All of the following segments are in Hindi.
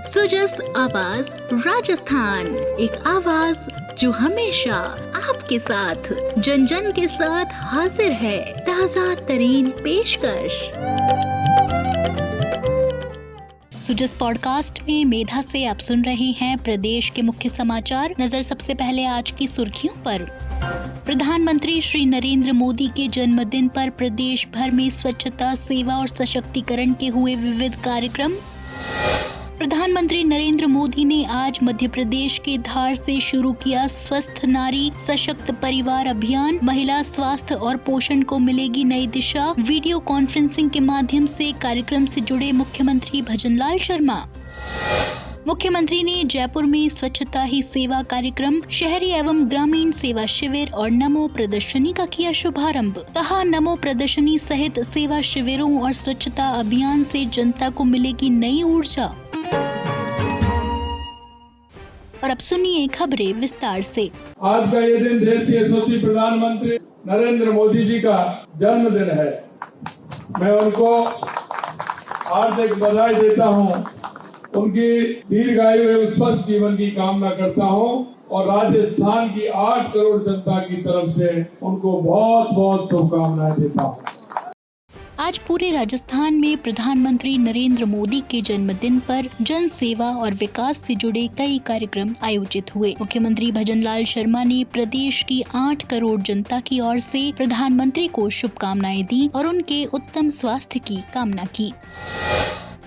सुजस आवाज राजस्थान, एक आवाज जो हमेशा आपके साथ, जन जन के साथ हाजिर है। ताज़ा तरीन पेशकश। सुजस पॉडकास्ट में मेधा से आप सुन रहे हैं प्रदेश के मुख्य समाचार। नजर सबसे पहले आज की सुर्खियों पर। प्रधानमंत्री श्री नरेंद्र मोदी के जन्मदिन पर प्रदेश भर में स्वच्छता, सेवा और सशक्तिकरण के हुए विविध कार्यक्रम। प्रधानमंत्री नरेंद्र मोदी ने आज मध्य प्रदेश के धार से शुरू किया स्वस्थ नारी सशक्त परिवार अभियान। महिला स्वास्थ्य और पोषण को मिलेगी नई दिशा। वीडियो कॉन्फ्रेंसिंग के माध्यम से कार्यक्रम से जुड़े मुख्यमंत्री भजनलाल शर्मा। मुख्यमंत्री ने जयपुर में स्वच्छता ही सेवा कार्यक्रम, शहरी एवं ग्रामीण सेवा शिविर और नमो प्रदर्शनी का किया शुभारंभ। कहा, नमो प्रदर्शनी सहित सेवा शिविरों और स्वच्छता अभियान से जनता को मिलेगी नई ऊर्जा। और अब सुनिए खबरें विस्तार से। आज का ये दिन देश के यशस्वी प्रधानमंत्री नरेंद्र मोदी जी का जन्मदिन है। मैं उनको हार्दिक बधाई देता हूँ। उनकी दीर्घायु एवं स्वस्थ जीवन की कामना करता हूँ और राजस्थान की 8 करोड़ जनता की तरफ से उनको बहुत बहुत शुभकामनाएं देता हूँ। आज पूरे राजस्थान में प्रधानमंत्री नरेंद्र मोदी के जन्मदिन पर जन सेवा और विकास से जुड़े कई कार्यक्रम आयोजित हुए। मुख्यमंत्री भजनलाल शर्मा ने प्रदेश की 8 करोड़ जनता की ओर से प्रधानमंत्री को शुभकामनाएं दी और उनके उत्तम स्वास्थ्य की कामना की।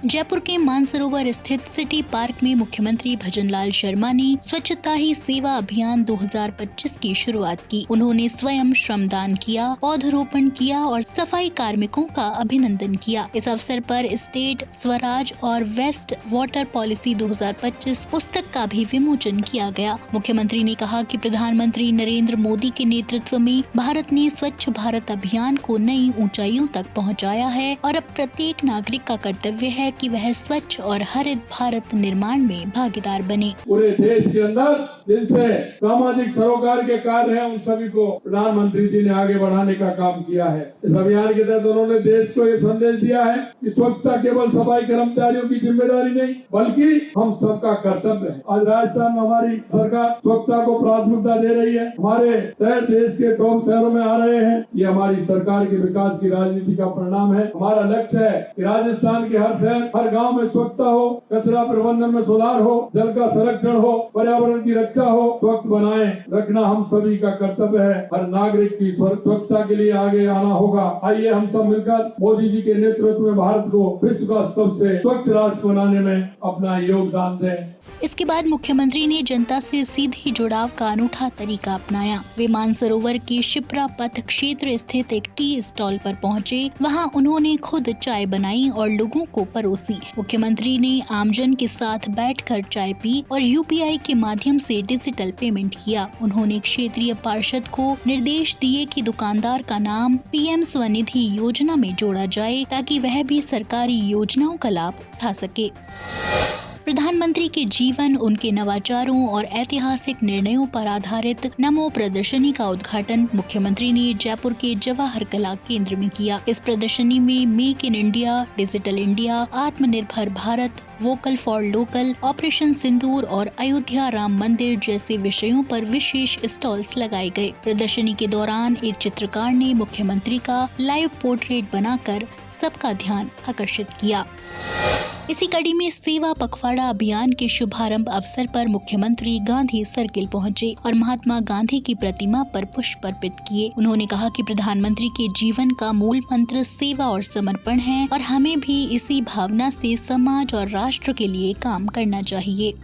जयपुर के मानसरोवर स्थित सिटी पार्क में मुख्यमंत्री भजनलाल शर्मा ने स्वच्छता ही सेवा अभियान 2025 की शुरुआत की। उन्होंने स्वयं श्रमदान किया, पौधरोपण किया और सफाई कार्मिकों का अभिनंदन किया। इस अवसर पर स्टेट स्वराज और वेस्ट वाटर पॉलिसी 2025 पुस्तक का भी विमोचन किया गया। मुख्यमंत्री ने कहा कि प्रधानमंत्री नरेंद्र मोदी के नेतृत्व में भारत ने स्वच्छ भारत अभियान को नई ऊंचाइयों तक पहुँचाया है और अब प्रत्येक नागरिक का कर्तव्य है कि वह स्वच्छ और हरित भारत निर्माण में भागीदार बने। पूरे देश के अंदर जिनसे सामाजिक सरोकार के कार्य हैं, उन सभी को प्रधानमंत्री जी ने आगे बढ़ाने का काम किया है। इस अभियान के तहत उन्होंने देश को ये संदेश दिया है कि स्वच्छता केवल सफाई कर्मचारियों की जिम्मेदारी नहीं, बल्कि हम सबका कर्तव्य है। आज राजस्थान में हमारी सरकार स्वच्छता को प्राथमिकता दे रही है। हमारे शहर देश के टॉप शहरों में आ रहे हैं। ये हमारी सरकार के विकास की राजनीति का परिणाम है। हमारा लक्ष्य है कि राजस्थान के हर शहर, हर गांव में स्वच्छता हो, कचरा प्रबंधन में सुधार हो, जल का संरक्षण हो, पर्यावरण की रक्षा हो। स्वच्छ बनाए रखना हम सभी का कर्तव्य है। हर नागरिक की स्वच्छता के लिए आगे आना होगा। आइए हम सब मिलकर मोदी जी के नेतृत्व में भारत को विश्व का सबसे स्वच्छ राष्ट्र बनाने में अपना योगदान दें। इसके बाद मुख्यमंत्री ने जनता से सीधे जुड़ाव का अनूठा तरीका अपनाया। वे मानसरोवर के शिप्रा पथ क्षेत्र स्थित एक टी स्टॉल पर पहुंचे। वहां उन्होंने खुद चाय बनाई और लोगों को परोसी। मुख्यमंत्री ने आमजन के साथ बैठकर चाय पी और यूपीआई के माध्यम से डिजिटल पेमेंट किया। उन्होंने क्षेत्रीय पार्षद को निर्देश दिए कि दुकानदार का नाम पीएम स्वनिधि योजना में जोड़ा जाए ताकि वह भी सरकारी योजनाओं का लाभ उठा सके। प्रधानमंत्री के जीवन, उनके नवाचारों और ऐतिहासिक निर्णयों पर आधारित नमो प्रदर्शनी का उद्घाटन मुख्यमंत्री ने जयपुर के जवाहर कला केंद्र में किया। इस प्रदर्शनी में make in India, digital India, Aatmanirbhar Bharat, vocal for local, operation Sindoor और अयोध्या राम मंदिर जैसे विषयों पर विशेष स्टॉल्स लगाए गए। प्रदर्शनी के दौरान एक चित्रकार ने मुख्यमंत्री का लाइव पोर्ट्रेट बनाकर सबका ध्यान आकर्षित किया। इसी कड़ी में सेवा पखवाड़ा अभियान के शुभारंभ अवसर पर मुख्यमंत्री गांधी सर्किल पहुंचे और महात्मा गांधी की प्रतिमा पर पुष्प अर्पित किए। उन्होंने कहा कि प्रधानमंत्री के जीवन का मूल मंत्र सेवा और समर्पण है और हमें भी इसी भावना से समाज और राष्ट्र के लिए काम करना चाहिए।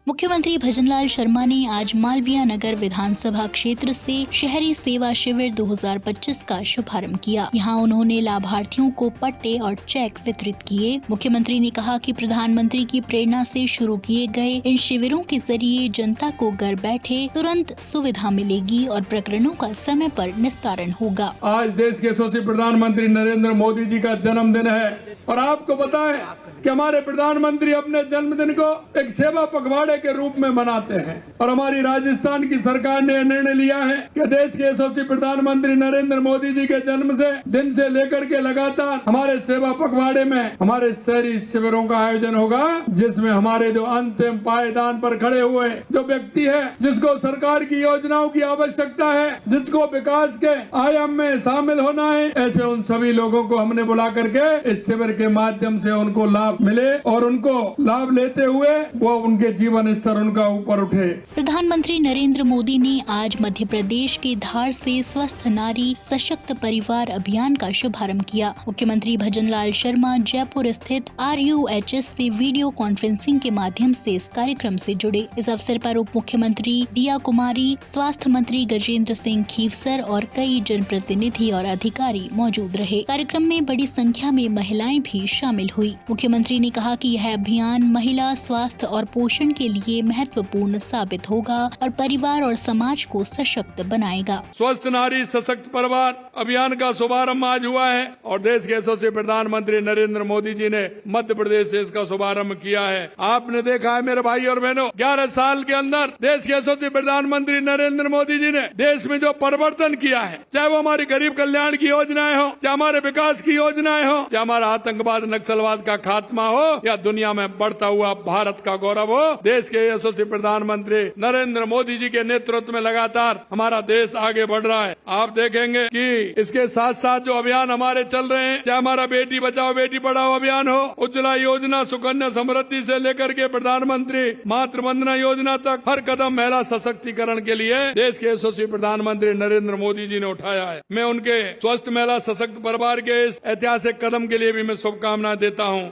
मुख्यमंत्री भजनलाल शर्मा ने आज मालवीय नगर विधानसभा क्षेत्र से शहरी सेवा शिविर 2025 का शुभारंभ किया। यहां उन्होंने लाभार्थियों को पट्टे और चेक वितरित किए। मुख्यमंत्री ने कहा कि प्रधानमंत्री की प्रेरणा से शुरू किए गए इन शिविरों के जरिए जनता को घर बैठे तुरंत सुविधा मिलेगी और प्रकरणों का समय पर निस्तारण होगा। आज देश के यशस्वी प्रधानमंत्री नरेंद्र मोदी जी का जन्मदिन है और आपको पता है कि हमारे प्रधानमंत्री अपने जन्मदिन को एक सेवा पखवाड़े के रूप में मनाते हैं। और हमारी राजस्थान की सरकार ने निर्णय लिया है कि देश के यशस्वी प्रधानमंत्री नरेंद्र मोदी जी के जन्म से दिन से लेकर के लगातार हमारे सेवा पखवाड़े में हमारे शहरी शिविरों का आयोजन होगा, जिसमें हमारे जो अंतिम पायदान पर खड़े हुए जो व्यक्ति है, जिसको सरकार की योजनाओं की आवश्यकता है, जिसको विकास के आयाम में शामिल होना है, ऐसे उन सभी लोगों को हमने बुला करके इस शिविर के माध्यम से उनको लाभ मिले और उनको लाभ लेते हुए वो उनके जीवन स्तर उनका ऊपर उठे। प्रधानमंत्री नरेंद्र मोदी ने आज मध्य प्रदेश के धार से स्वस्थ नारी सशक्त परिवार अभियान का शुभारंभ किया। मुख्यमंत्री भजनलाल शर्मा जयपुर स्थित RUHS से वीडियो कॉन्फ्रेंसिंग के माध्यम से इस कार्यक्रम से जुड़े। इस अवसर पर उप मुख्यमंत्री दिया कुमारी, स्वास्थ्य मंत्री गजेंद्र सिंह खीवसर और कई जनप्रतिनिधि और अधिकारी मौजूद रहे। कार्यक्रम में बड़ी संख्या में महिलाएं भी शामिल हुई। मुख्यमंत्री ने कहा कि यह अभियान महिला स्वास्थ्य और पोषण के लिए महत्वपूर्ण साबित होगा और परिवार और समाज को सशक्त बनाएगा। स्वस्थ नारी सशक्त परिवार अभियान का शुभारंभ आज हुआ है और देश के यशस्वी प्रधानमंत्री नरेंद्र मोदी जी ने मध्य प्रदेश से इसका शुभारंभ किया है। आपने देखा है मेरे भाई और बहनों, 11 साल के अंदर देश के यशस्वी प्रधानमंत्री नरेंद्र मोदी जी ने देश में जो परिवर्तन किया है, चाहे वो हमारी गरीब कल्याण की योजनाएं हो, चाहे हमारे विकास की योजनाएं हो, चाहे हमारा आतंकवाद नक्सलवाद का खात्मा हो या दुनिया में बढ़ता हुआ भारत का गौरव हो, देश के यशस्वी प्रधानमंत्री नरेंद्र मोदी जी के नेतृत्व में लगातार हमारा देश आगे बढ़ रहा है। आप देखेंगे कि इसके साथ साथ जो अभियान हमारे चल रहे हैं, चाहे हमारा बेटी बचाओ बेटी पढ़ाओ अभियान हो, उज्ज्वला योजना, सुकन्या समृद्धि से लेकर के प्रधानमंत्री मातृ वंदना योजना तक, हर कदम महिला सशक्तिकरण के लिए देश के यशस्वी प्रधानमंत्री नरेंद्र मोदी जी ने उठाया है। मैं उनके स्वस्थ महिला सशक्त परिवार के इस ऐतिहासिक कदम के लिए भी मैं शुभकामनाएं देता हूँ।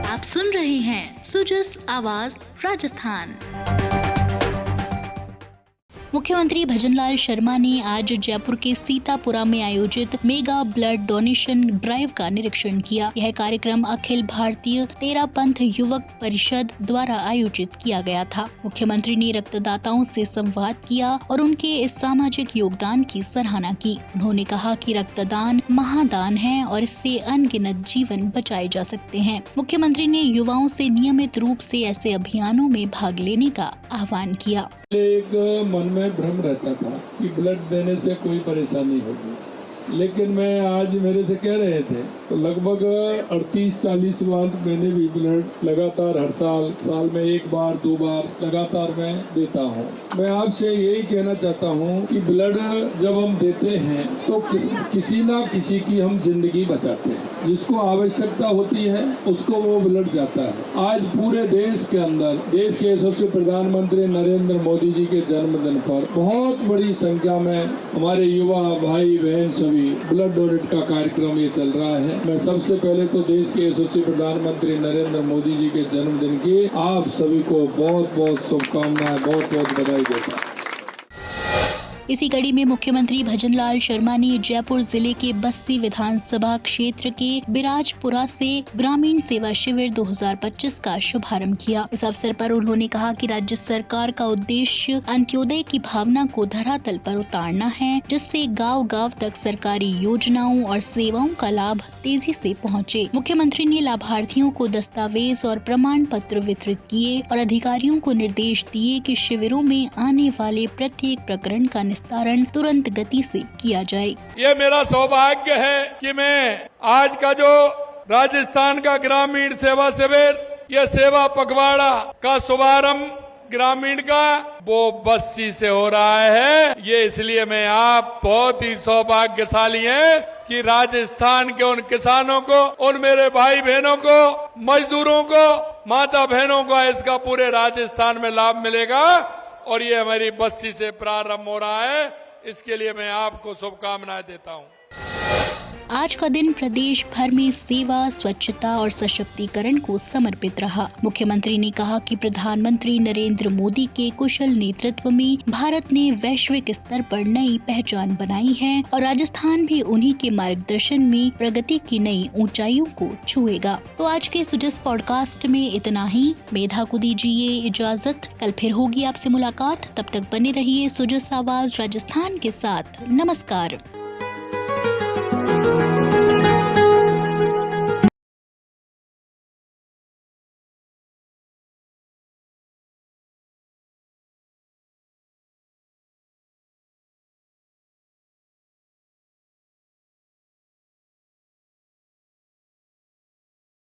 आप सुन रहे हैं सुजस आवाज राजस्थान। मुख्यमंत्री भजनलाल शर्मा ने आज जयपुर के सीतापुरा में आयोजित मेगा ब्लड डोनेशन ड्राइव का निरीक्षण किया। यह कार्यक्रम अखिल भारतीय तेरापंथ युवक परिषद द्वारा आयोजित किया गया था। मुख्यमंत्री ने रक्तदाताओं से संवाद किया और उनके इस सामाजिक योगदान की सराहना की। उन्होंने कहा कि रक्तदान महादान है और इससे अनगिनत जीवन बचाए जा सकते हैं। मुख्यमंत्री ने युवाओं से नियमित रूप से ऐसे अभियानों में भाग लेने का आह्वान किया। एक मन में भ्रम रहता था कि ब्लड देने से कोई परेशानी होगी, लेकिन मैं आज मेरे से कह रहे थे तो लगभग 38-40 बार मैंने भी ब्लड लगातार हर साल में 1 बार 2 बार लगातार मैं देता हूँ। मैं आपसे यही कहना चाहता हूँ कि ब्लड जब हम देते हैं तो किसी ना किसी की हम जिंदगी बचाते हैं। जिसको आवश्यकता होती है उसको वो ब्लड जाता है। आज पूरे देश के अंदर देश के यशस्वी प्रधानमंत्री नरेंद्र मोदी जी के जन्मदिन पर बहुत बड़ी संख्या में हमारे युवा भाई बहन सभी ब्लड डोनेट का कार्यक्रम ये चल रहा है। मैं सबसे पहले तो देश के यशस्वी प्रधानमंत्री नरेंद्र मोदी जी के जन्मदिन की आप सभी को बहुत बहुत शुभकामनाएं, बहुत बहुत बधाई देता हूं। इसी कड़ी में मुख्यमंत्री भजनलाल शर्मा ने जयपुर जिले के बस्सी विधानसभा क्षेत्र के बिराजपुरा से ग्रामीण सेवा शिविर 2025 का शुभारंभ किया। इस अवसर पर उन्होंने कहा कि राज्य सरकार का उद्देश्य अंत्योदय की भावना को धरातल पर उतारना है, जिससे गांव-गांव तक सरकारी योजनाओं और सेवाओं का लाभ तेजी से पहुंचे। मुख्यमंत्री ने लाभार्थियों को दस्तावेज और प्रमाण पत्र वितरित किए और अधिकारियों को निर्देश दिए कि शिविरों में आने वाले प्रत्येक प्रकरण का निस्तारण तुरंत गति से किया जाए। ये मेरा सौभाग्य है कि मैं आज का जो राजस्थान का ग्रामीण सेवा शिविर, ये सेवा पखवाड़ा का शुभारंभ ग्रामीण का वो बस्सी से हो रहा है। ये इसलिए मैं आप बहुत ही सौभाग्यशाली हैं कि राजस्थान के उन किसानों को, उन मेरे भाई बहनों को, मजदूरों को, माता बहनों को इसका पूरे राजस्थान में लाभ मिलेगा और ये हमारी बस्सी से प्रारंभ हो रहा है। इसके लिए मैं आपको शुभकामनाएं देता हूं। आज का दिन प्रदेश भर में सेवा, स्वच्छता और सशक्तिकरण को समर्पित रहा। मुख्यमंत्री ने कहा कि प्रधानमंत्री नरेंद्र मोदी के कुशल नेतृत्व में भारत ने वैश्विक स्तर पर नई पहचान बनाई है और राजस्थान भी उन्हीं के मार्गदर्शन में प्रगति की नई ऊंचाइयों को छुएगा। तो आज के सुजस पॉडकास्ट में इतना ही। मेधा को दीजिए इजाजत, कल फिर होगी आपसे मुलाकात। तब तक बने रहिए सुजस आवाज राजस्थान के साथ। नमस्कार।